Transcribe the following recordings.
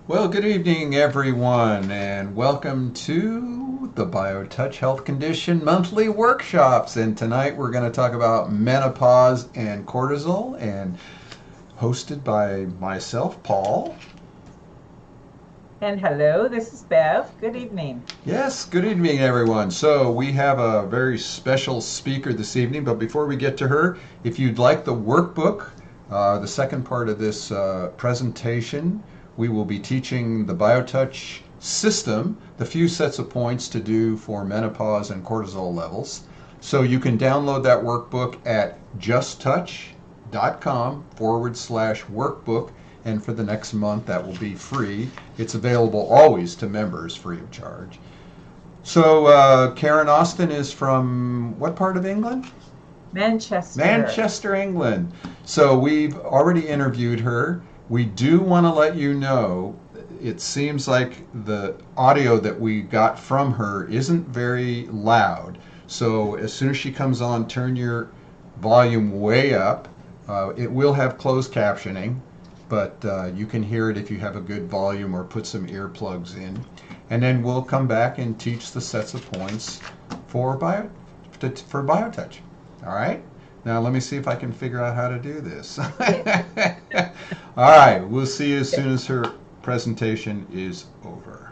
Well, good evening, everyone, and welcome to the BioTouch Health Condition monthly workshops. And tonight we're going to talk about menopause and cortisol, and hosted by myself, Paul. And hello, this is Bev. Good evening. Yes, good evening, everyone. So, we have a very special speaker this evening, but before we get to her, if you'd like the workbook, the second part of this presentation, we will be teaching the BioTouch system, the few sets of points to do for menopause and cortisol levels. So, you can download that workbook at justtouch.com/workbook, and for the next month that will be free. It's available always to members free of charge. So Karen Austin is from what part of England? Manchester. Manchester, England. So we've already interviewed her. We do want to let you know it seems like the audio that we got from her isn't very loud. So as soon as she comes on, turn your volume way up. It will have closed captioning, but you can hear it if you have a good volume or put some earplugs in. And then we'll come back and teach the sets of points for for BioTouch. All right. Now let me see if I can figure out how to do this. All right. We'll see you as soon as her presentation is over.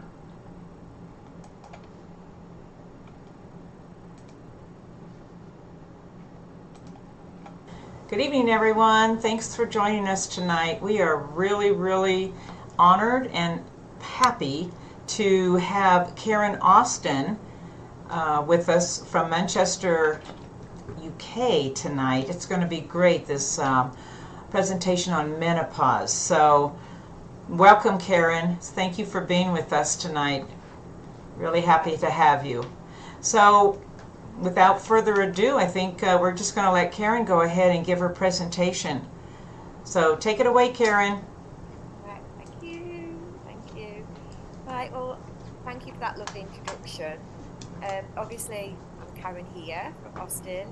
Good evening, everyone. Thanks for joining us tonight. We are really honored and happy to have Karen Austin with us from Manchester, UK tonight. It's going to be great, this presentation on menopause. So, welcome, Karen. Thank you for being with us tonight. Really happy to have you. So, without further ado, I think we're just going to let Karen go ahead and give her presentation. So take it away, Karen. Right, thank you. Thank you. Right, well, thank you for that lovely introduction. Obviously, I'm Karen here from Austin,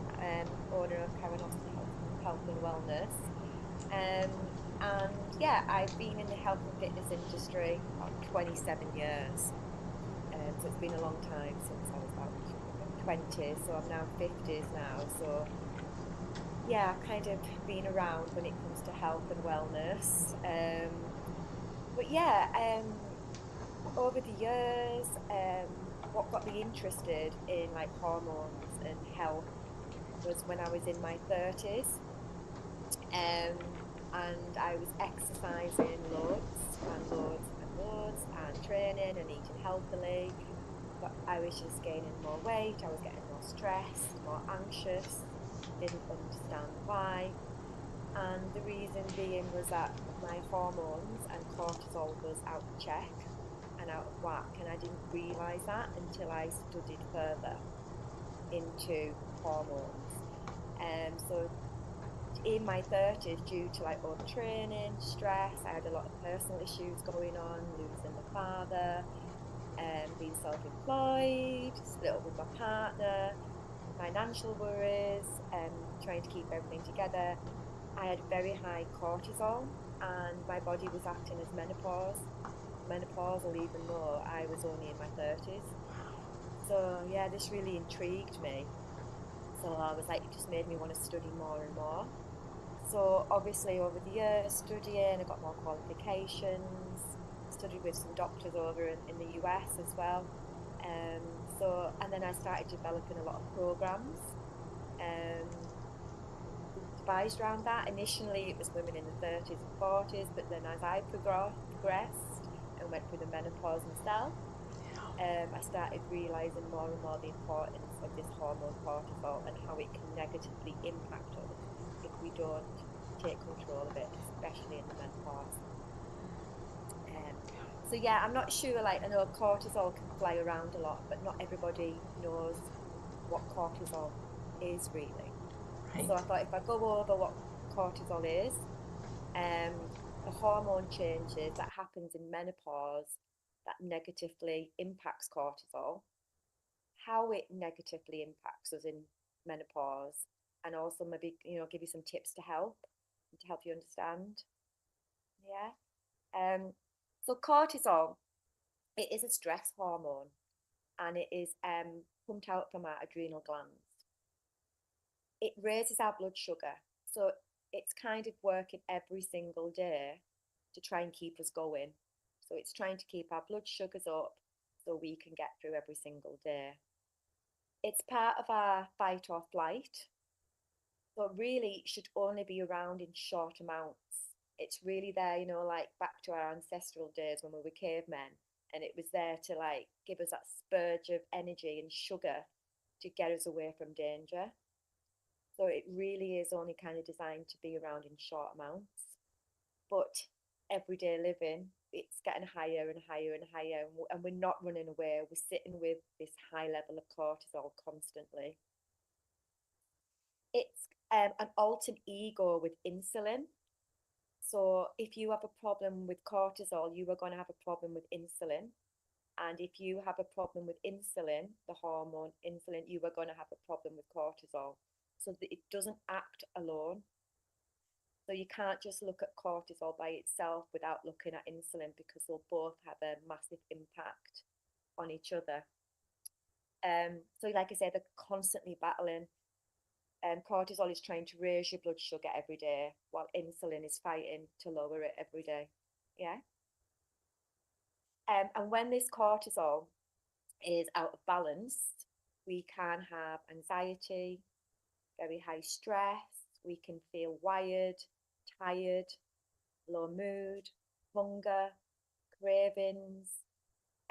owner of Karen Austin Health and Wellness. And yeah, I've been in the health and fitness industry about 27 years. So it's been a long time since I was about 20, so I'm now 50s now. So yeah, I've kind of been around when it comes to health and wellness. But yeah, over the years, what got me interested in like hormones and health was when I was in my 30s. And I was exercising loads and loads and loads and training and eating healthily. But I was just gaining more weight, I was getting more stressed, more anxious, didn't understand why. And the reason being was that my hormones and cortisol was out of check and out of whack. And I didn't realize that until I studied further into hormones. So in my 30s, due to like overtraining, stress, I had a lot of personal issues going on, losing my father, being self-employed, split up with my partner, financial worries, trying to keep everything together. I had very high cortisol, and my body was acting as menopausal, even though I was only in my 30s. So yeah, this really intrigued me. So I was like, it just made me want to study more and more. So obviously over the years studying, I got more qualifications, studied with some doctors over in the US as well. And then I started developing a lot of programs um, devised around that. Initially, it was women in the 30s and 40s, but then as I progressed and went through the menopause myself, I started realizing more and more the importance of this hormone cortisol and how it can negatively impact us if we don't take control of it, especially in the menopause. Um, so yeah, I'm not sure. Like I know cortisol can fly around a lot, but not everybody knows what cortisol is really. Right. So I thought if I go over what cortisol is, um, the hormone changes that happens in menopause that negatively impacts cortisol, how it negatively impacts us in menopause, and also maybe give you some tips to help you understand. Yeah. Um, So cortisol, it is a stress hormone, and it is pumped out from our adrenal glands. It raises our blood sugar, so it's kind of working every single day to try and keep us going. So it's trying to keep our blood sugars up so we can get through every single day. It's part of our fight or flight, so really it should only be around in short amounts. It's really there, like back to our ancestral days when we were cavemen, and it was there to like give us that spurge of energy and sugar to get us away from danger. So it really is only kind of designed to be around in short amounts. But everyday living, it's getting higher and higher and higher, and we're not running away. We're sitting with this high level of cortisol constantly. It's an alter ego with insulin. So if you have a problem with cortisol, you are going to have a problem with insulin. And if you have a problem with insulin, the hormone insulin, you are going to have a problem with cortisol. So that it doesn't act alone. So you can't just look at cortisol by itself without looking at insulin, because they'll both have a massive impact on each other. So like I said, they're constantly battling. Cortisol is trying to raise your blood sugar every day, while insulin is fighting to lower it every day. Yeah. And when this cortisol is out of balance, we can have anxiety, very high stress. We can feel wired, tired, low mood, hunger, cravings,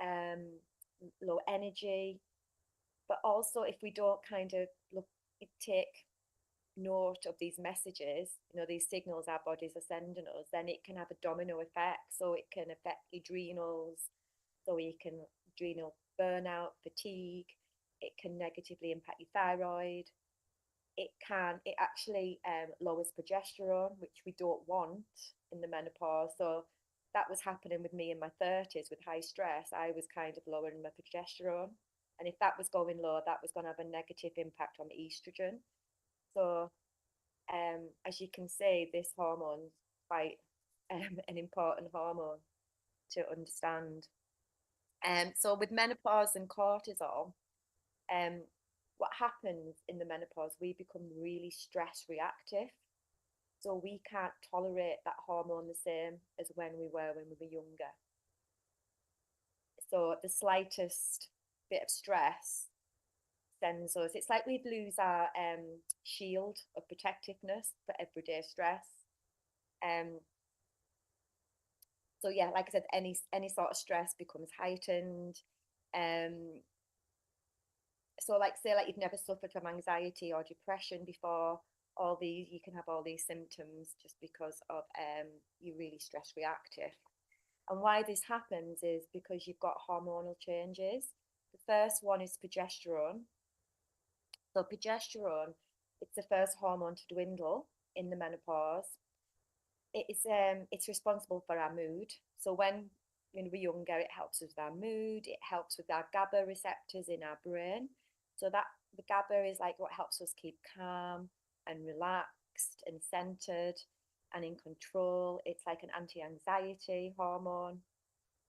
um, low energy. But also, if we don't kind of take note of these messages, these signals our bodies are sending us, then it can have a domino effect. So it can affect adrenals, so you can adrenal burnout, fatigue. It can negatively impact your thyroid. It actually lowers progesterone, which we don't want in the menopause. So that was happening with me in my 30s with high stress. I was kind of lowering my progesterone. And if that was going low, that was going to have a negative impact on estrogen. So as you can see, this hormone's quite an important hormone to understand. So with menopause and cortisol, um, what happens in the menopause, we become really stress reactive. So we can't tolerate that hormone the same as when we were younger. So the slightest bit of stress sends us, it's like we'd lose our shield of protectiveness for everyday stress. Um, so yeah, like I said, any sort of stress becomes heightened. Um, so like say like you've never suffered from anxiety or depression before, you can have all these symptoms just because of you're really stress reactive. And why this happens is because you've got hormonal changes. The first one is progesterone. So progesterone, it's the first hormone to dwindle in the menopause. It's responsible for our mood. So when we're younger, it helps with our mood. It helps with our GABA receptors in our brain. So that the GABA is like what helps us keep calm and relaxed and centered and in control. It's like an anti-anxiety hormone.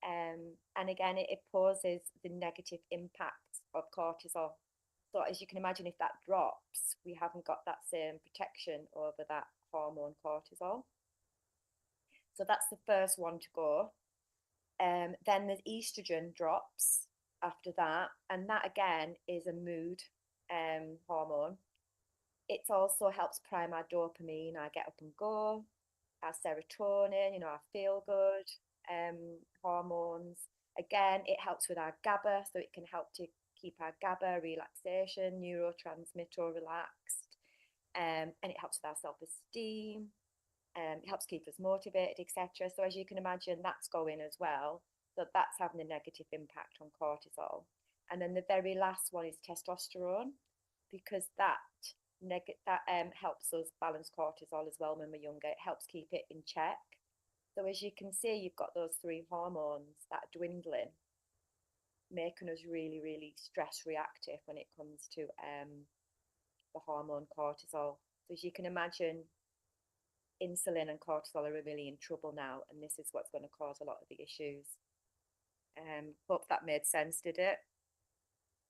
And again, it opposes the negative impacts of cortisol. So as you can imagine, if that drops, we haven't got that same protection over that hormone cortisol. So that's the first one to go. Then the estrogen drops after that, and that again is a mood hormone. It also helps prime our dopamine, our get up and go, our serotonin, our feel good hormones. Again, it helps with our GABA, so it can help to keep our GABA relaxation, neurotransmitter relaxed, and it helps with our self-esteem. It helps keep us motivated, etc. So as you can imagine, that's going as well. So that's having a negative impact on cortisol. And then the very last one is testosterone, because that helps us balance cortisol as well when we're younger. It helps keep it in check. So as you can see, you've got those three hormones that are dwindling, making us really, really stress reactive when it comes to the hormone cortisol. So as you can imagine, insulin and cortisol are really in trouble now, and this is what's going to cause a lot of the issues. Hope that made sense, did it?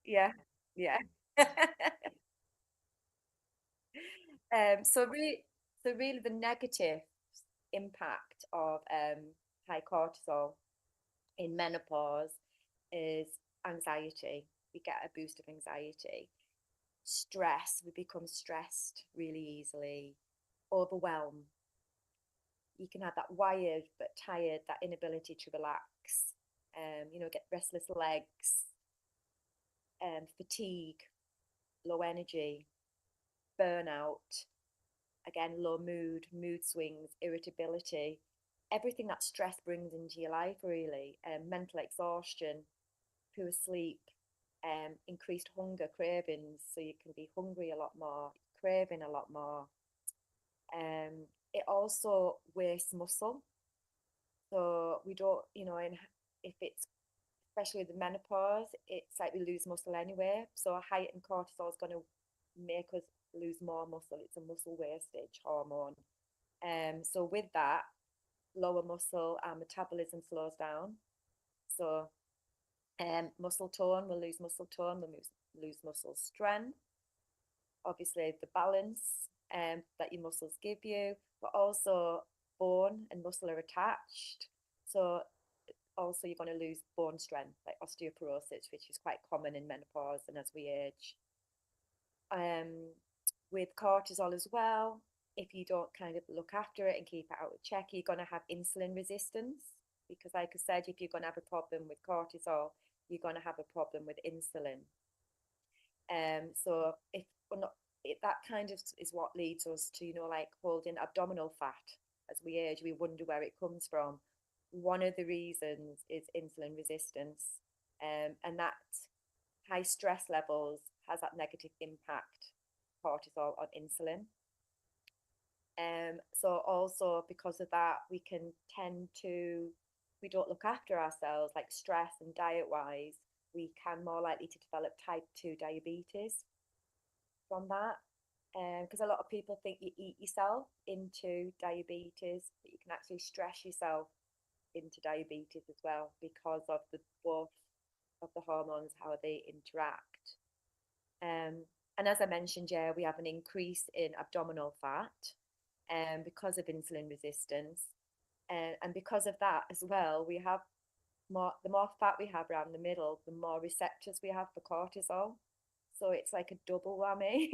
Yeah, yeah. So really, the negative impact of high cortisol in menopause is anxiety. We get a boost of anxiety, stress. We become stressed really easily, overwhelm. You can have that wired but tired, that inability to relax. Get restless legs, fatigue, low energy, burnout, again, low mood swings, irritability, everything that stress brings into your life, really, mental exhaustion, poor sleep, increased hunger, cravings, so you can be hungry a lot more, craving a lot more. It also wastes muscle, so we don't, and if it's especially with the menopause, it's like we lose muscle anyway. So a heightened cortisol is going to make us lose more muscle. It's a muscle wastage hormone. So with that, lower muscle, our metabolism slows down. So muscle tone, we'll lose muscle tone, we'll lose muscle strength. Obviously, the balance that your muscles give you, but also bone and muscle are attached. So also you're going to lose bone strength, like osteoporosis, which is quite common in menopause and as we age. With cortisol as well, if you don't kind of look after it and keep it out of check, you're going to have insulin resistance, because like I said, if you're going to have a problem with cortisol, you're going to have a problem with insulin. So if we're not, that kind of is what leads us to, like holding abdominal fat as we age. We wonder where it comes from. One of the reasons is insulin resistance, and that high stress levels has that negative impact, cortisol, on insulin. So also because of that, we can tend to, we don't look after ourselves, like stress and diet wise, we can more likely to develop type 2 diabetes from that. Because a lot of people think you eat yourself into diabetes, but you can actually stress yourself into diabetes as well, because of the both of the hormones, how they interact. And as I mentioned, yeah, we have an increase in abdominal fat because of insulin resistance. And because of that as well, we have the more fat we have around the middle, the more receptors we have for cortisol. So it's like a double whammy.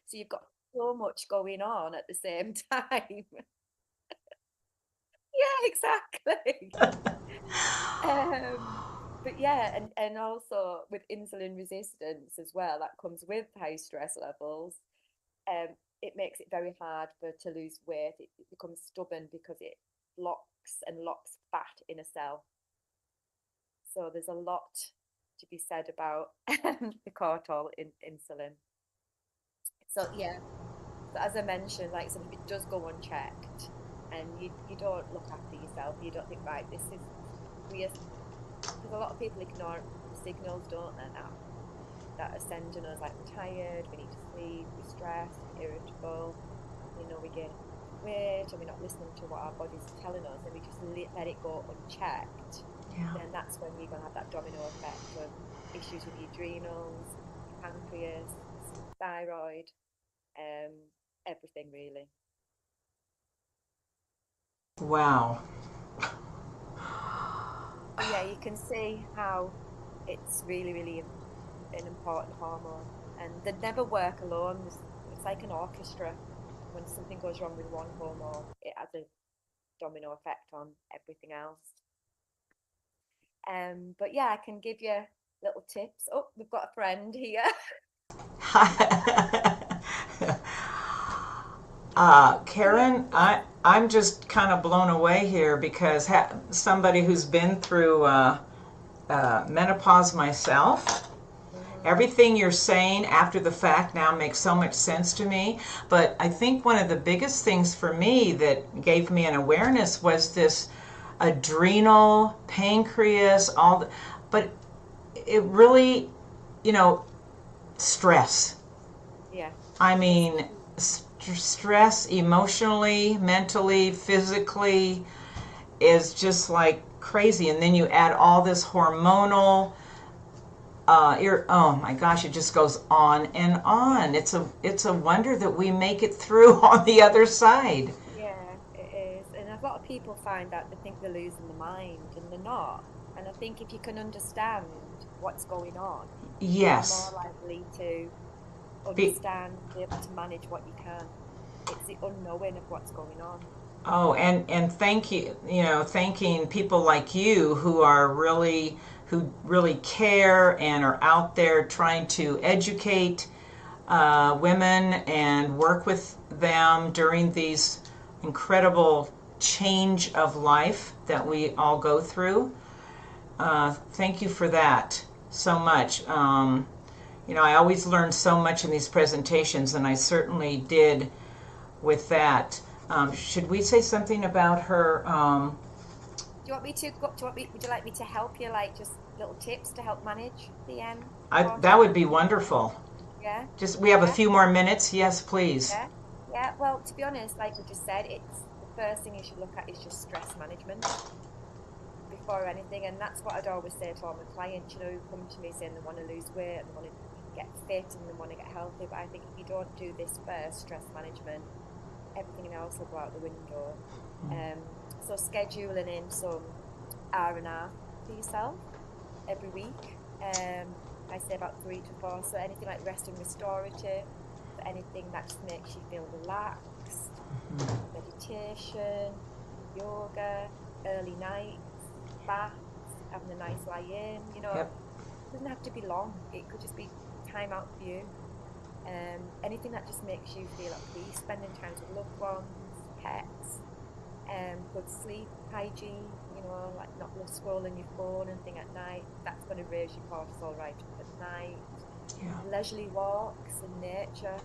So you've got so much going on at the same time. Yeah, exactly. But yeah, and also with insulin resistance as well, that comes with high stress levels. It makes it very hard to lose weight. It becomes stubborn because it blocks and locks fat in a cell. So there's a lot to be said about the cortisol in insulin. So yeah, so as I mentioned, like, so if it does go unchecked and you don't look after yourself, you don't think, right, this is weird, because a lot of people ignore the signals, don't they, now that are sending us, like, we're tired, we need to sleep, we're stressed, we're irritable, we gain weight, and we're not listening to what our body's telling us, and we just let it go unchecked. Yeah. Then that's when you're going to have that domino effect of issues with your adrenals, your pancreas, thyroid, everything really. Wow. So yeah, you can see how it's really, really an important hormone, and they never work alone. It's like an orchestra. When something goes wrong with one hormone, it has a domino effect on everything else. But yeah, I can give you little tips. Oh, we've got a friend here. Karen, I'm just kind of blown away here because somebody who's been through menopause myself, everything you're saying after the fact now makes so much sense to me. But I think one of the biggest things for me that gave me an awareness was this adrenal, pancreas, but it really, stress. Yeah. I mean, stress emotionally, mentally, physically is just like crazy. And then you add all this hormonal, oh my gosh, it just goes on and on. It's a wonder that we make it through on the other side. Yeah, it is. And a lot of people find that they think they're losing their mind and they're not. And I think if you can understand what's going on, you're more Yes. likely to Be, understand, be able to manage what you can. It's the unknowing of what's going on. oh, and thank you, thanking people like you who really care and are out there trying to educate women and work with them during these incredible change of life that we all go through. Thank you for that so much. I always learn so much in these presentations, and I certainly did with that. Should we say something about her? Do you want me to go, do you want me, would you like me to help you, like just little tips to help manage the That would cortisol? be wonderful. Yeah, Just we have a yeah, few more minutes. Yes, please. yeah, yeah. Well, to be honest, like we just said, it's the first thing you should look at is just stress management before anything, and that's what I'd always say to all my clients, who come to me saying they want to lose weight and they want to get fit and they want to get healthy. But I think if you don't do this first, stress management, everything else will go out the window. Um, so scheduling in some R&R for yourself every week. I say about 3 to 4. So anything like rest and restorative, anything that just makes you feel relaxed, meditation, yoga, early nights, baths, having a nice lie in. Yep. It doesn't have to be long. It could just be time out for you. Anything that just makes you feel at peace, spending time with loved ones, pets, good sleep hygiene, like not scrolling your phone and thing at night. That's going to raise your cortisol right up at night. Yeah. Leisurely walks in nature,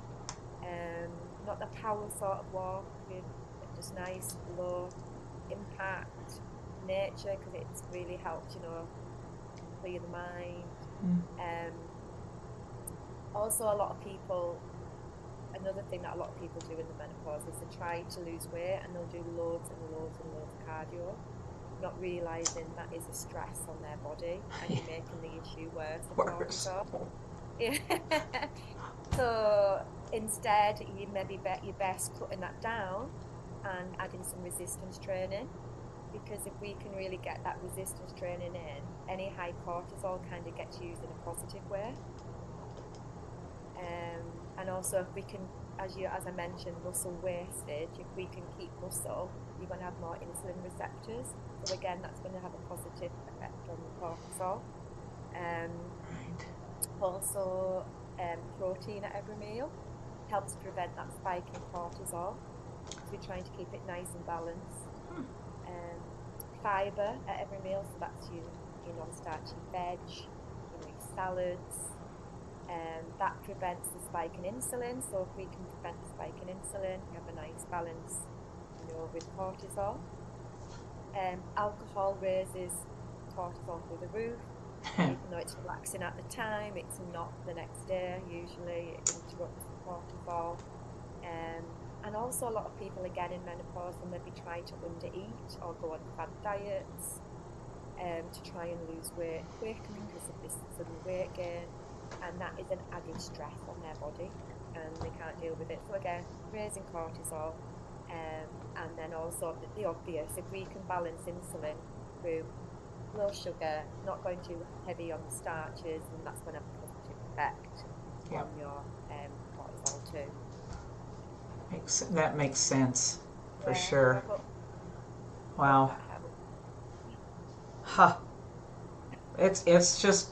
not the power sort of walk, just nice, low impact nature, because it's really helped, clear the mind. Also, another thing that a lot of people do in the menopause is they try to lose weight and they'll do loads and loads and loads of cardio, not realizing that is a stress on their body and you're making the issue worse. Cortisol. Yeah. So instead, you maybe you're best cutting that down and adding some resistance training, because if we can really get that resistance training in, any high cortisol kind of gets used in a positive way. And also, if we can, as I mentioned, muscle wastage, if we can keep muscle, you're going to have more insulin receptors. So again, that's going to have a positive effect on the cortisol. Also, protein at every meal helps prevent that spike in cortisol. So we're trying to keep it nice and balanced. Fiber at every meal, so that's your non-starchy veg, your salads. That prevents the spike in insulin. So if we can prevent the spike in insulin, we have a nice balance, with cortisol. Alcohol raises cortisol through the roof. Even though it's relaxing at the time, it's not the next day. Usually, it interrupts the cortisol. And also, a lot of people again in menopause will maybe try to undereat or go on fad diets to try and lose weight quick because of this sudden weight gain. And that is an added stress on their body and they can't deal with it. So again, raising cortisol, and then also the obvious, if we can balance insulin through low sugar, not going too heavy on the starches, and that's going to have a positive effect on your cortisol too. That makes sense for sure. Wow. Huh. It's just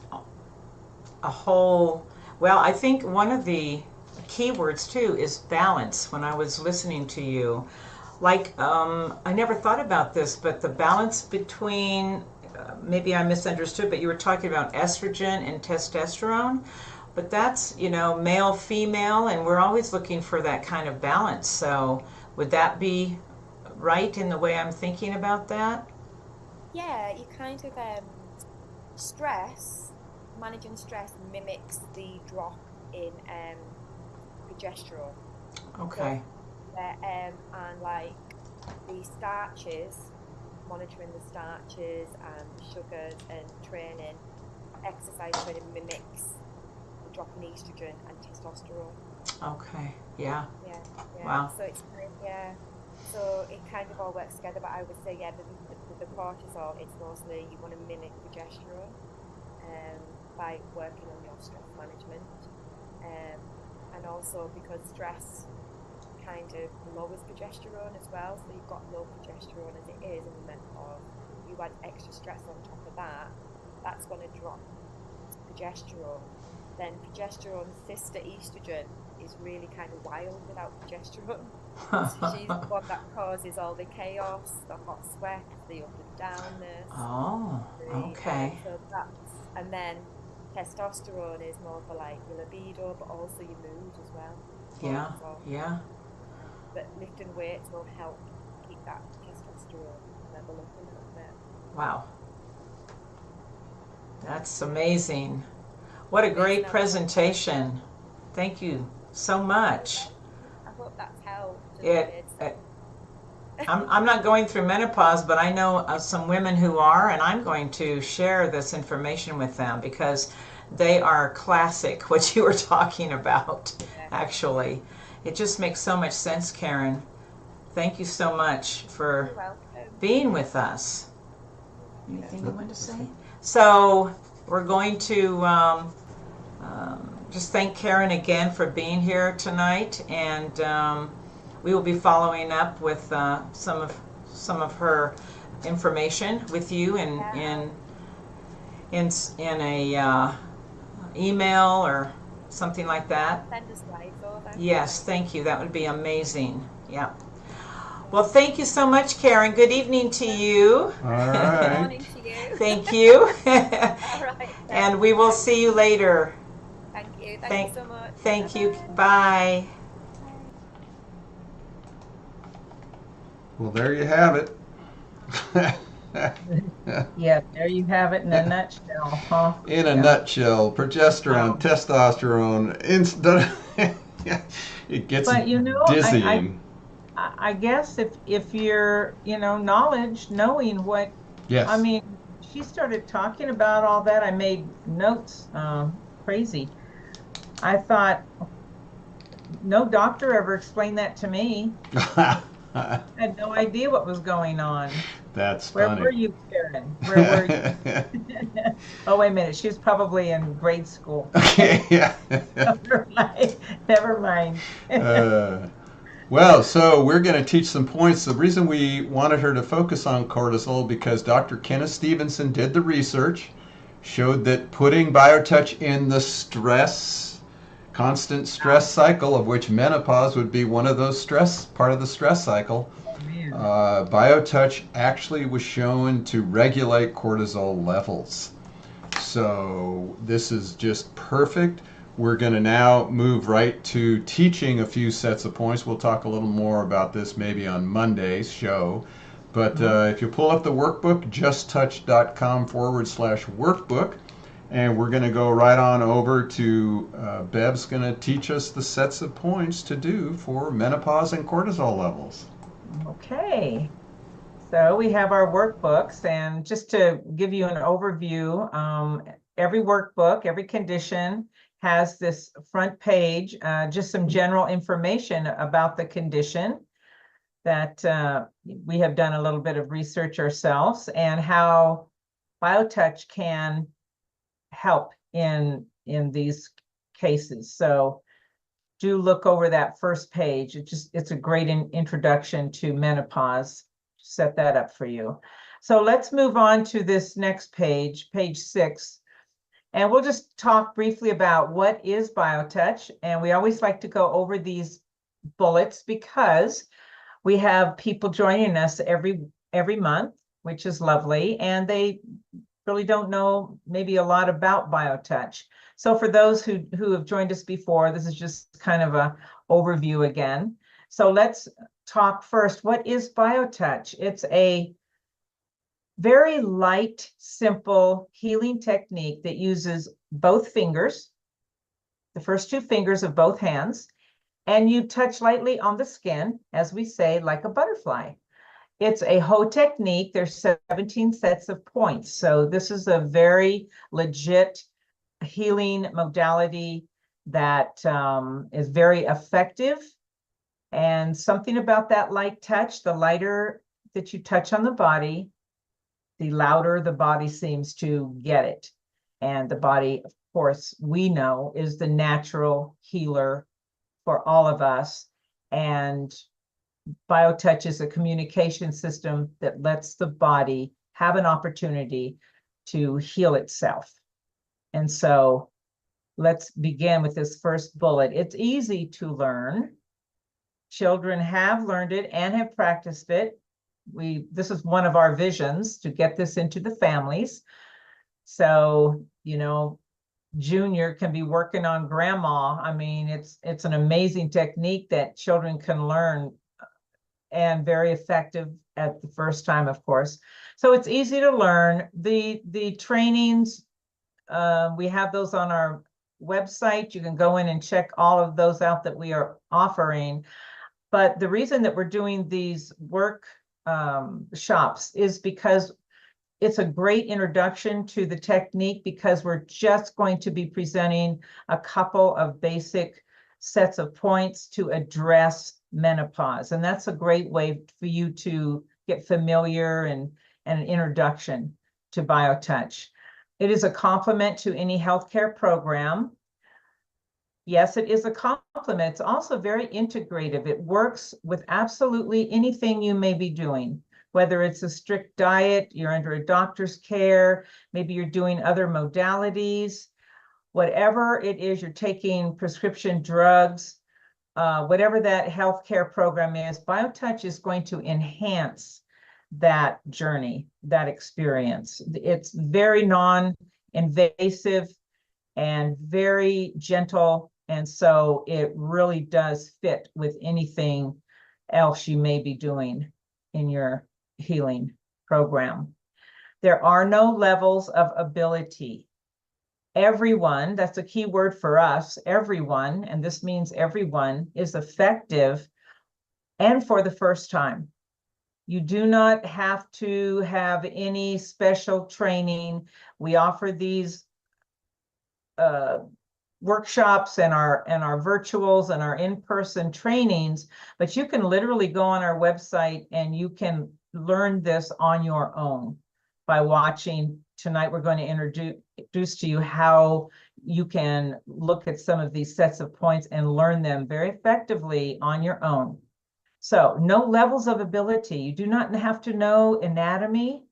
a whole, well, I think one of the key words too is balance. When I was listening to you, I never thought about this, but the balance between, maybe I misunderstood, but you were talking about estrogen and testosterone, but that's, male, female, and we're always looking for that kind of balance. So would that be right in the way I'm thinking about that? Yeah, you kind of, managing stress mimics the drop in progesterone. Okay. So And like the starches, monitoring the starches and sugars and training, exercise training mimics the drop in estrogen and testosterone. Okay. Yeah. Yeah, yeah. Wow. So it's yeah. So it kind of all works together. But I would say, yeah, the cortisol, it's mostly you want to mimic progesterone, um, by working on your stress management, um, and also because stress kind of lowers progesterone as well. So you've got low progesterone as it is in the menopause. You add extra stress on top of that, that's going to drop progesterone. Then progesterone's sister estrogen is really kind of wild without progesterone. So she's the one that causes all the chaos, the hot sweat, the up and downness. Oh, okay. So that's, and then testosterone is more for like your libido, but also your mood as well. Yeah. So, Yeah. but lifting weights will help keep that testosterone level up a little bit. Wow. That's amazing. What a great presentation. Thank you so much. I hope that's helped. It, I'm not going through menopause, but I know of some women who are, and I'm going to share this information with them because they are classic, what you were talking about, actually. It just makes so much sense, Karen. Thank you so much for being with us. Anything you want to say? So we're going to just thank Karen again for being here tonight, and we will be following up with some of her information with you in a email or something like that. Send us slides over. Yes, thank you. That would be amazing. Yeah. Well, thank you so much, Karen. Good evening to you. All right. Good morning to you. Thank you. All right. And we will see you later. Thank you. Thank you so much. Thank you. Bye. Well, there you have it. Yeah, there you have it in a nutshell, huh? In a nutshell, progesterone, testosterone, it gets dizzying. I guess if you're, knowing what, yes. I mean, she started talking about all that. I made notes, crazy. I thought, no doctor ever explained that to me. I had no idea what was going on. That's funny. Where were you, Karen? Where were you? Oh, wait a minute. She was probably in grade school. Okay, yeah. Never mind. Well, so we're going to teach some points. The reason we wanted her to focus on cortisol because Dr. Kenneth Stevenson did the research, showed that putting BioTouch in the constant stress cycle, of which menopause would be one of those part of the stress cycle, BioTouch actually was shown to regulate cortisol levels. So this is just perfect. We're going to now move right to teaching a few sets of points. We'll talk a little more about this maybe on Monday's show. But if you pull up the workbook, justtouch.com/workbook, and we're going to go right on over to Bev's going to teach us the sets of points to do for menopause and cortisol levels. Okay. So we have our workbooks, and just to give you an overview, every workbook, every condition has this front page, just some general information about the condition that we have done a little bit of research ourselves, and how BioTouch can help in these cases. So do look over that first page. It's a great introduction to menopause. Set that up for you. So let's move on to this next page, page 6. And we'll just talk briefly about what is BioTouch. And we always like to go over these bullets because we have people joining us every month, which is lovely. And they really don't know maybe a lot about BioTouch. So for those who have joined us before, this is just kind of a overview again. So let's talk first. What is BioTouch? It's a very light, simple healing technique that uses both fingers, the first two fingers of both hands, and you touch lightly on the skin, as we say, like a butterfly. It's a hoe technique. There's 17 sets of points. So this is a very legit healing modality that is very effective. And something about that light touch, the lighter that you touch on the body, the louder the body seems to get it. And the body, of course, we know is the natural healer for all of us. And BioTouch is a communication system that lets the body have an opportunity to heal itself. And so let's begin with this first bullet. It's easy to learn. Children have learned it and have practiced it. This is one of our visions, to get this into the families. So, you know, Junior can be working on grandma. I mean, it's an amazing technique that children can learn, and very effective at the first time, of course. So it's easy to learn. The trainings, we have those on our website. You can go in and check all of those out that we are offering. But the reason that we're doing these shops is because it's a great introduction to the technique, because we're just going to be presenting a couple of basic sets of points to address menopause. And that's a great way for you to get familiar and an introduction to BioTouch. It is a complement to any healthcare program. Yes, it is a complement. It's also very integrative. It works with absolutely anything you may be doing, whether it's a strict diet, you're under a doctor's care, maybe you're doing other modalities, whatever it is, you're taking prescription drugs, whatever that healthcare program is, BioTouch is going to enhance that journey, that experience. It's very non-invasive and very gentle. And so it really does fit with anything else you may be doing in your healing program. There are no levels of ability. Everyone, that's a key word for us, everyone, and this means everyone, is effective and for the first time. You do not have to have any special training. We offer these workshops and our virtuals and our in-person trainings, but you can literally go on our website and you can learn this on your own by watching. Tonight we're going to introduce to you how you can look at some of these sets of points and learn them very effectively on your own. So no levels of ability. You do not have to know anatomy.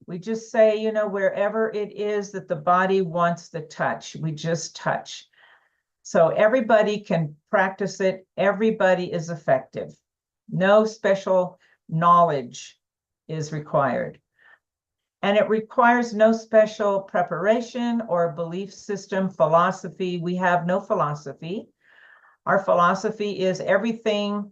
We just say, you know, wherever it is that the body wants the touch, we just touch. So everybody can practice it. Everybody is effective. No special knowledge is required. And it requires no special preparation or belief system, philosophy. We have no philosophy. Our philosophy is everything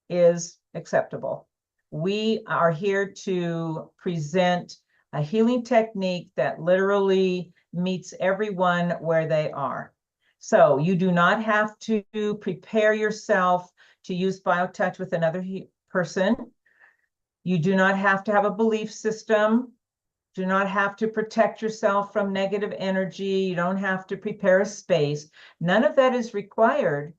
is acceptable. We are here to present a healing technique that literally meets everyone where they are. So you do not have to prepare yourself to use BioTouch with another person. You do not have to have a belief system. Do not have to protect yourself from negative energy. You don't have to prepare a space. None of that is required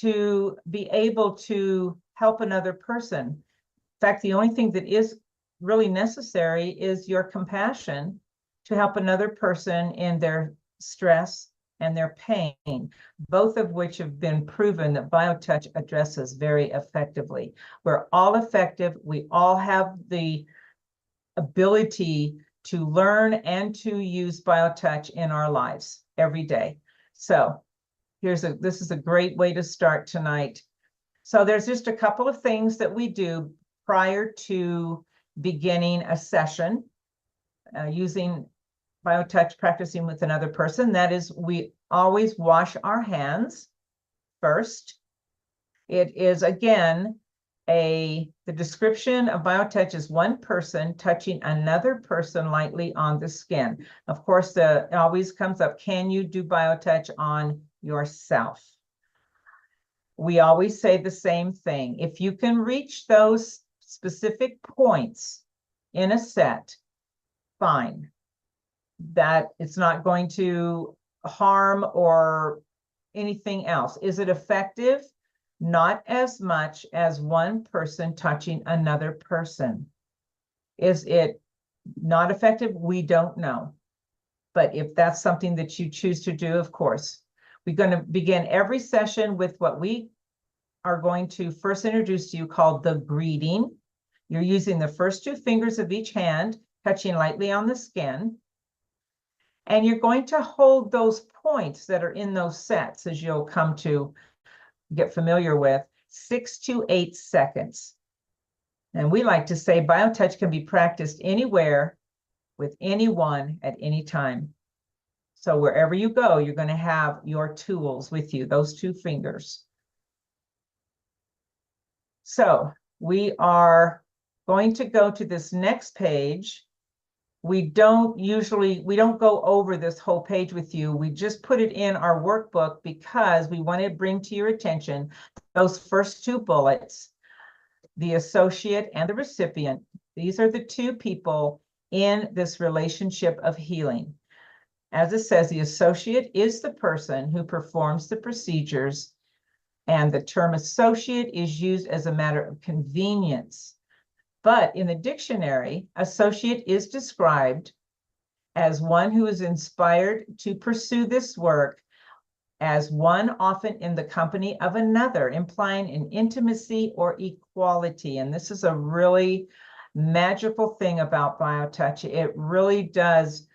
to be able to help another person. In fact, the only thing that is really necessary is your compassion to help another person in their stress and their pain, both of which have been proven that BioTouch addresses very effectively. We're all effective. We all have the ability to learn and to use BioTouch in our lives every day. So this is a great way to start tonight. So there's just a couple of things that we do prior to beginning a session using BioTouch, practicing with another person. That is, we always wash our hands first. It is, again, the description of BioTouch is one person touching another person lightly on the skin. Of course, it always comes up, can you do BioTouch on yourself? we always say the same thing. If you can reach those specific points in a set, fine. That it's not going to harm or anything else. Is it effective? Not as much as one person touching another person. Is it not effective? We don't know. But if that's something that you choose to do, of course. We're going to begin every session with what we are going to first introduce to you called the greeting. You're using the first 2 fingers of each hand, touching lightly on the skin. And you're going to hold those points that are in those sets, as you'll come to get familiar with, 6 to 8 seconds. And we like to say BioTouch can be practiced anywhere with anyone at any time. So wherever you go, you're going to have your tools with you, those 2 fingers. So we are going to go to this next page. We don't go over this whole page with you. We just put it in our workbook because we want to bring to your attention those first 2 bullets, the associate and the recipient. These are the 2 people in this relationship of healing. As it says, the associate is the person who performs the procedures, and the term associate is used as a matter of convenience. But in the dictionary, associate is described as one who is inspired to pursue this work as one often in the company of another, implying an intimacy or equality. And this is a really magical thing about BioTouch. It really does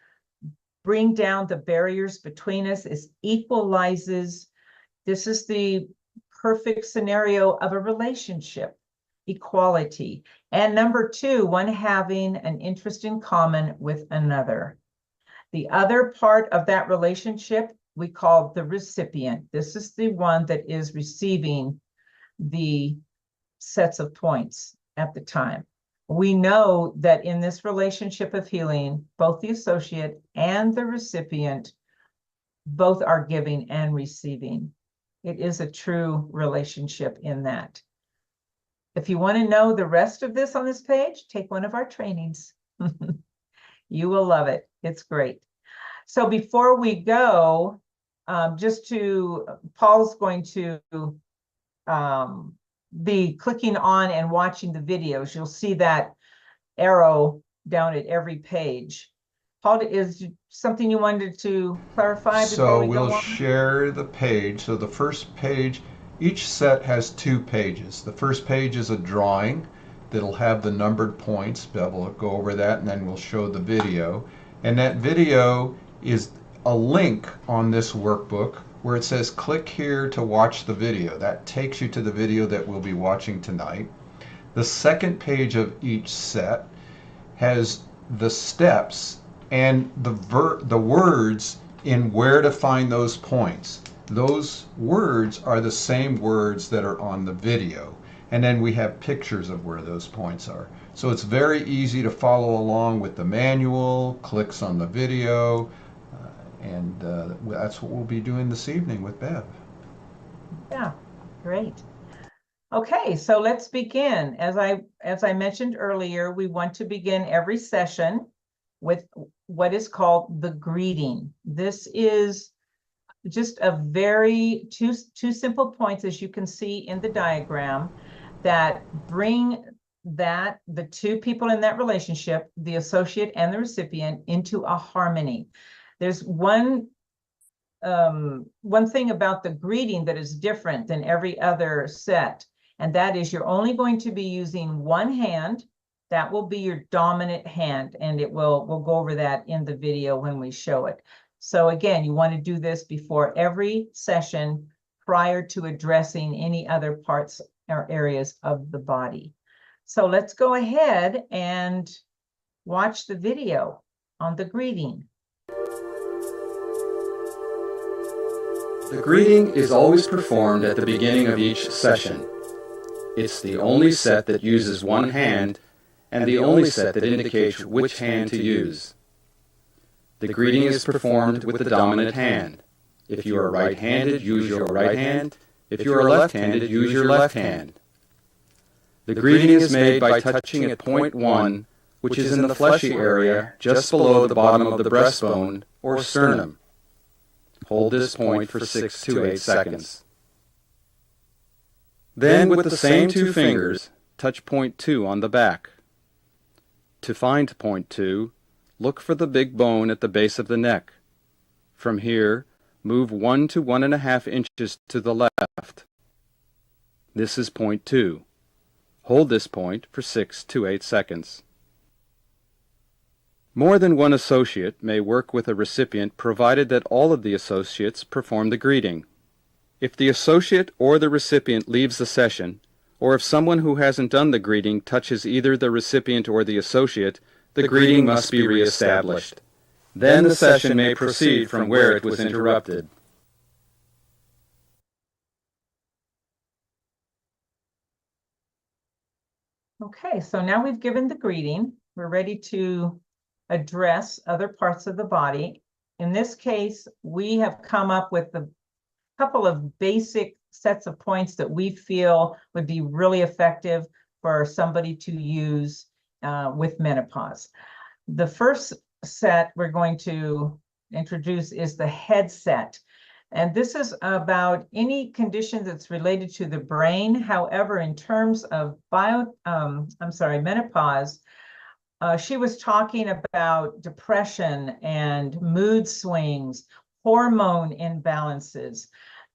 bring down the barriers between us. It equalizes. This is the perfect scenario of a relationship, equality. And number 2, one having an interest in common with another. The other part of that relationship we call the recipient. This is the one that is receiving the sets of points at the time. We know that in this relationship of healing, both the associate and the recipient, both are giving and receiving. It is a true relationship in that. If you want to know the rest of this on this page, take one of our trainings. You will love it. It's great. So before we go, Paul's going to be clicking on and watching the videos. You'll see that arrow down at every page. Paul, is something you wanted to clarify before So we go we'll on? share the page. So the first page, each set has 2 pages. The first page is a drawing that'll have the numbered points. Bev will go over that, and then we'll show the video. And that video is a link on this workbook where it says click here to watch the video. That takes you to the video that we'll be watching tonight. The second page of each set has the steps and the words in where to find those points. Those words are the same words that are on the video. And then we have pictures of where those points are. So it's very easy to follow along with the manual, clicks on the video, and that's what we'll be doing this evening with Bev. Yeah, great. Okay, so let's begin. As I mentioned earlier, we want to begin every session with what is called the greeting. This is just a very two simple points, as you can see in the diagram, that bring the 2 people in that relationship, the associate and the recipient, into a harmony. There's one thing about the greeting that is different than every other set, and that is you're only going to be using one hand. That will be your dominant hand, and we'll go over that in the video when we show it. So again, you want to do this before every session prior to addressing any other parts or areas of the body. So let's go ahead and watch the video on the greeting. The greeting is always performed at the beginning of each session. It's the only set that uses one hand and the only set that indicates which hand to use. The greeting is performed with the dominant hand. If you are right-handed, use your right hand. If you are left-handed, use your left hand. The greeting is made by touching at point 1, which is in the fleshy area just below the bottom of the breastbone or sternum. Hold this point for 6 to 8 seconds. Then, with the same 2 fingers, touch point 2 on the back. To find point 2, look for the big bone at the base of the neck. From here, move 1 to 1.5 inches to the left. This is point 2. Hold this point for 6 to 8 seconds. More than one associate may work with a recipient provided that all of the associates perform the greeting. If the associate or the recipient leaves the session, or if someone who hasn't done the greeting touches either the recipient or the associate, the greeting must be reestablished. Then the session may proceed from where it was interrupted. Okay, so now we've given the greeting. We're ready to address other parts of the body. In this case, we have come up with a couple of basic sets of points that we feel would be really effective for somebody to use with menopause. The first set we're going to introduce is the headset. And this is about any condition that's related to the brain. However, in terms of menopause, she was talking about depression and mood swings, hormone imbalances.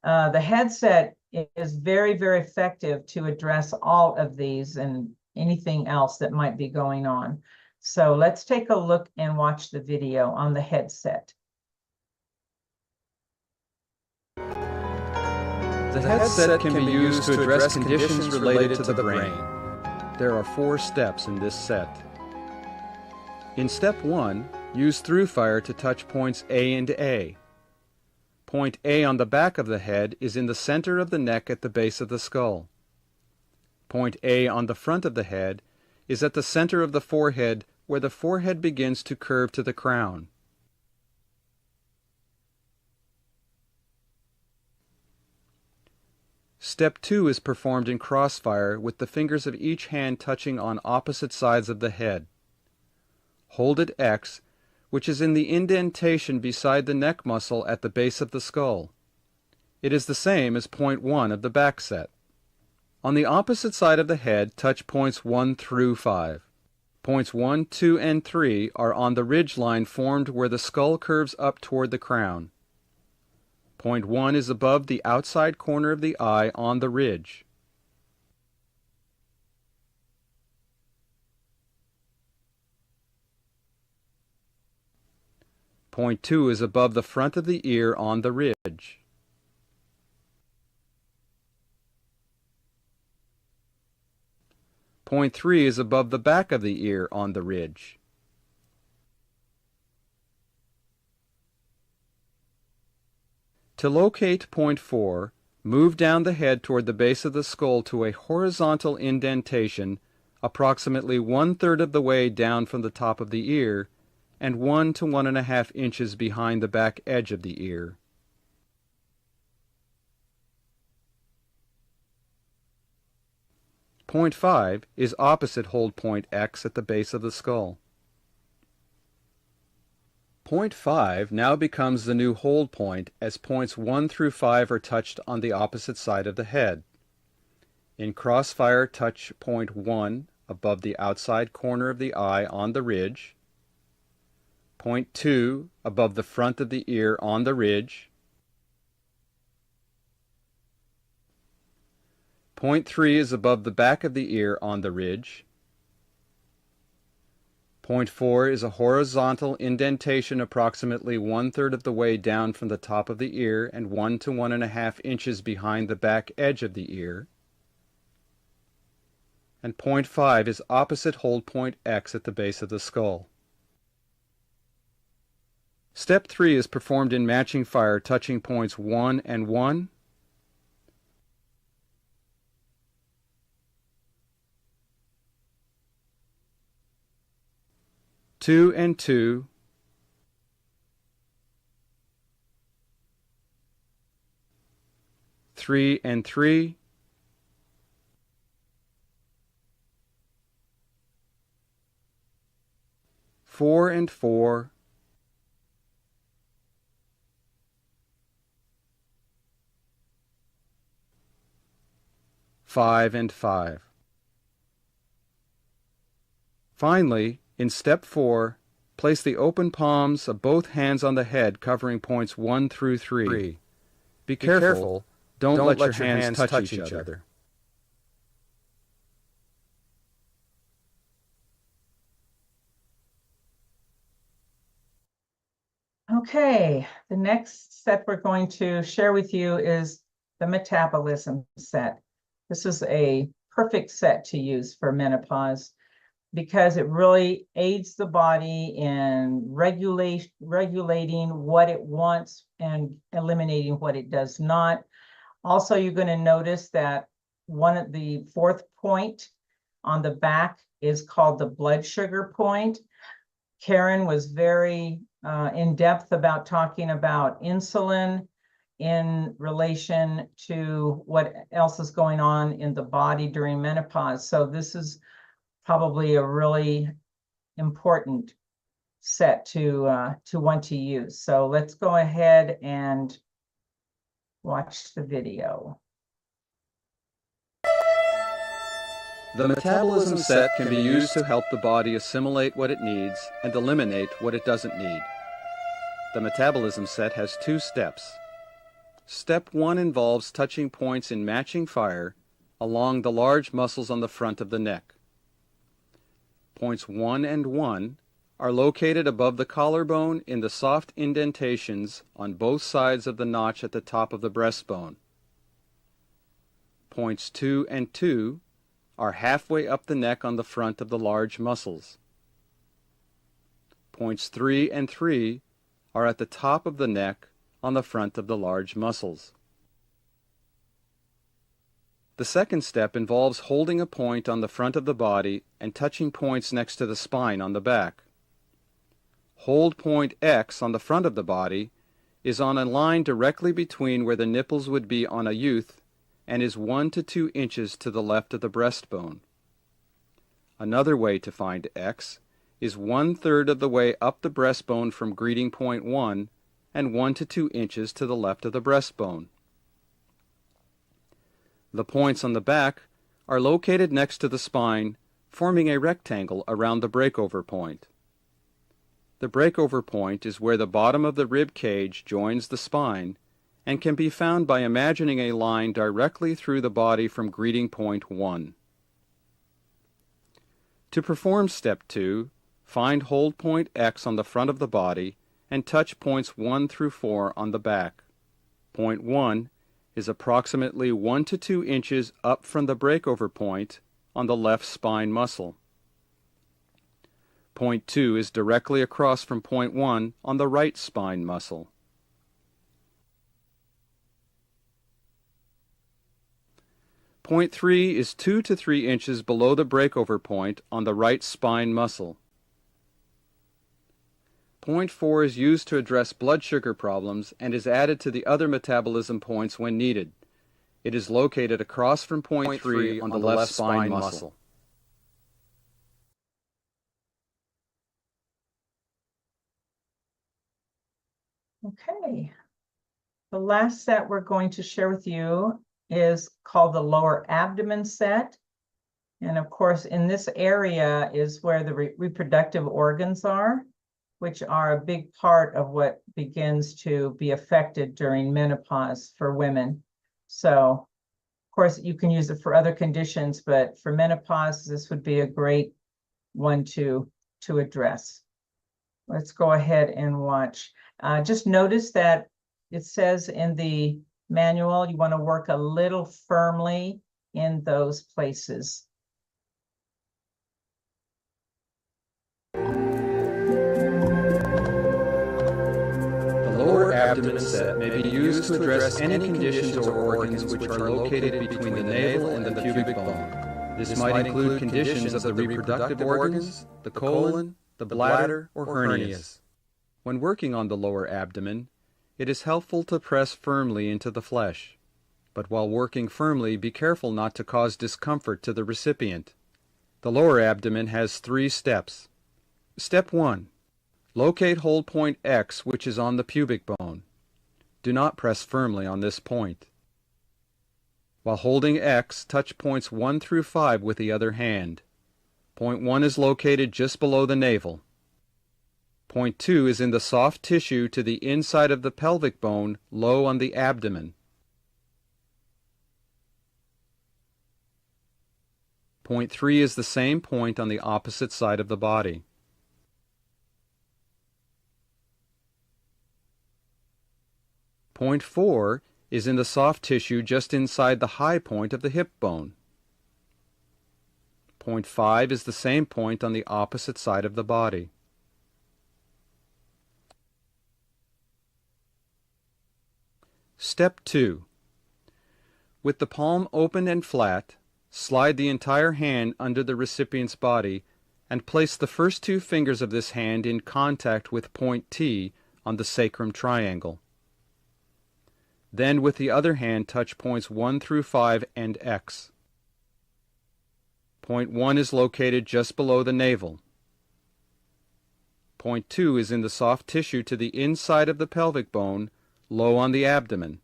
The headset is very, very effective to address all of these and anything else that might be going on. So let's take a look and watch the video on the headset. The headset can be used to address conditions related to the brain. There are 4 steps in this set. In step 1, use through fire to touch points A and A. Point A on the back of the head is in the center of the neck at the base of the skull. Point A on the front of the head is at the center of the forehead where the forehead begins to curve to the crown. Step 2 is performed in crossfire with the fingers of each hand touching on opposite sides of the head. Hold at X, which is in the indentation beside the neck muscle at the base of the skull. It is the same as point 1 of the back set. On the opposite side of the head, touch points 1 through 5. Points 1, 2, and 3 are on the ridge line formed where the skull curves up toward the crown. Point 1 is above the outside corner of the eye on the ridge. Point 2 is above the front of the ear on the ridge. Point 3 is above the back of the ear on the ridge. To locate point 4, move down the head toward the base of the skull to a horizontal indentation approximately 1/3 of the way down from the top of the ear and 1 to 1.5 inches behind the back edge of the ear. Point 5 is opposite hold point X at the base of the skull. Point 5 now becomes the new hold point as points 1 through 5 are touched on the opposite side of the head. In crossfire, touch point 1 above the outside corner of the eye on the ridge. Point 2 above the front of the ear on the ridge. Point 3 is above the back of the ear on the ridge. Point 4 is a horizontal indentation approximately 1/3 of the way down from the top of the ear and 1 to 1.5 inches behind the back edge of the ear. And point 5 is opposite hold point X at the base of the skull. Step 3 is performed in matching fire, touching points 1 and 1, 2 and 2, 3 3 and 3, 4 and 4, 5 and 5. Finally, in step 4, place the open palms of both hands on the head covering points 1 through 3. Be careful, don't let your hands touch each other. Okay, the next set we're going to share with you is the metabolism set. This is a perfect set to use for menopause because it really aids the body in regulating what it wants and eliminating what it does not. Also, you're going to notice that one of the fourth point on the back is called the blood sugar point. Karen was very in depth about talking about insulin in relation to what else is going on in the body during menopause. So this is probably a really important set to want to use. So let's go ahead and watch the video. The metabolism set can be used to help the body assimilate what it needs and eliminate what it doesn't need. The metabolism set has 2 steps. Step 1 involves touching points in matching fire along the large muscles on the front of the neck. Points 1 and 1 are located above the collarbone in the soft indentations on both sides of the notch at the top of the breastbone. Points 2 and 2 are halfway up the neck on the front of the large muscles. Points 3 and 3 are at the top of the neck on the front of the large muscles. The second step involves holding a point on the front of the body and touching points next to the spine on the back. Hold point X on the front of the body is on a line directly between where the nipples would be on a youth and is 1 to 2 inches to the left of the breastbone. Another way to find X is 1/3 of the way up the breastbone from greeting point 1 and 1 to 2 inches to the left of the breastbone. The points on the back are located next to the spine, forming a rectangle around the breakover point. The breakover point is where the bottom of the rib cage joins the spine and can be found by imagining a line directly through the body from greeting point 1. To perform step 2, find hold point X on the front of the body and touch points 1 through 4 on the back. Point 1 is approximately 1 to 2 inches up from the breakover point on the left spine muscle. Point 2 is directly across from point 1 on the right spine muscle. Point 3 is 2 to 3 inches below the breakover point on the right spine muscle. Point 4 is used to address blood sugar problems and is added to the other metabolism points when needed. It is located across from point 3 on the left spine muscle. Okay. The last set we're going to share with you is called the lower abdomen set. And of course, in this area is where the reproductive organs are, which are a big part of what begins to be affected during menopause for women. So, of course, you can use it for other conditions, but for menopause, this would be a great one to address. Let's go ahead and watch. Just notice that it says in the manual, you want to work a little firmly in those places. The lower abdomen set may be used to address any conditions or organs which are located between the navel and the pubic bone. This might include conditions of the reproductive organs, the colon, the bladder, or hernias. When working on the lower abdomen, it is helpful to press firmly into the flesh. but while working firmly, be careful not to cause discomfort to the recipient. The lower abdomen has 3 steps. Step 1. Locate hold point X, which is on the pubic bone. Do not press firmly on this point. While holding X, touch points 1 through 5 with the other hand. Point 1 is located just below the navel. Point 2 is in the soft tissue to the inside of the pelvic bone, low on the abdomen. Point 3 is the same point on the opposite side of the body. Point 4 is in the soft tissue just inside the high point of the hip bone. Point 5 is the same point on the opposite side of the body. Step 2. With the palm open and flat, slide the entire hand under the recipient's body and place the first 2 fingers of this hand in contact with point T on the sacrum triangle. Then with the other hand touch points 1 through 5 and X. Point 1 is located just below the navel. Point 2 is in the soft tissue to the inside of the pelvic bone, low on the abdomen.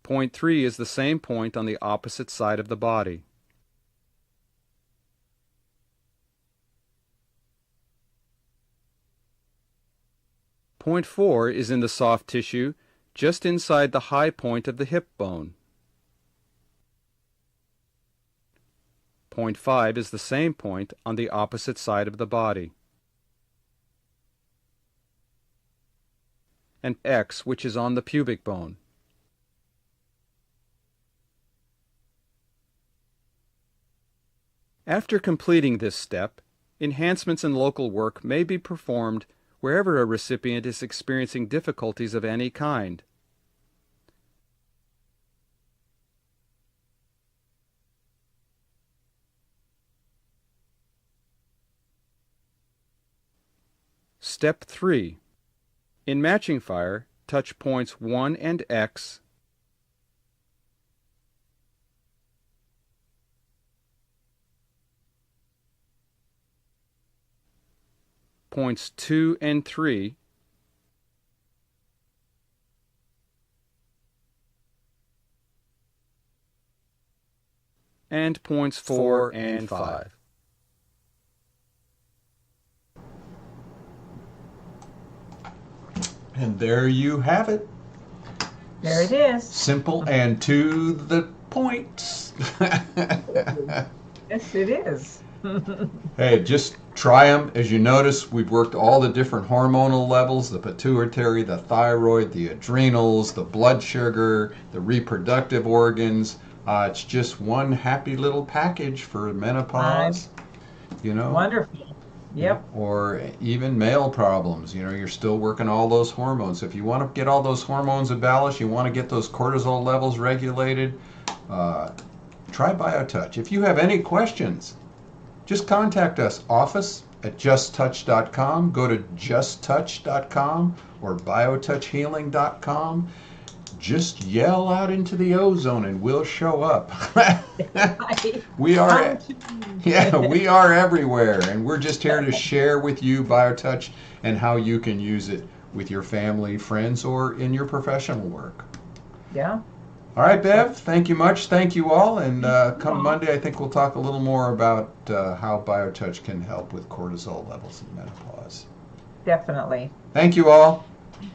Point 3 is the same point on the opposite side of the body. Point 4 is in the soft tissue just inside the high point of the hip bone. Point 5 is the same point on the opposite side of the body. And X, which is on the pubic bone. After completing this step, enhancements in local work may be performed wherever a recipient is experiencing difficulties of any kind. Step 3. In matching fire, touch points 1 and X, points 2 and 3, and points 4 and 5. And there you have it. There it is. Simple and to the point. Yes, it is. Hey, just try them. As you notice, we've worked all the different hormonal levels, the pituitary, the thyroid, the adrenals, the blood sugar, the reproductive organs. It's just one happy little package for menopause, you know. Wonderful. Yep. Or even male problems, you know, you're still working all those hormones. If you want to get all those hormones in balance, you want to get those cortisol levels regulated, try BioTouch. If you have any questions, just contact us, office@justtouch.com. Go to justtouch.com or biotouchhealing.com. Just yell out into the ozone and we'll show up. we are everywhere, and we're just here to share with you BioTouch and how you can use it with your family, friends, or in your professional work. Yeah. All right, Bev, thank you much. Thank you all. And come Monday, I think we'll talk a little more about how BioTouch can help with cortisol levels in menopause. Definitely. Thank you all. Thank you.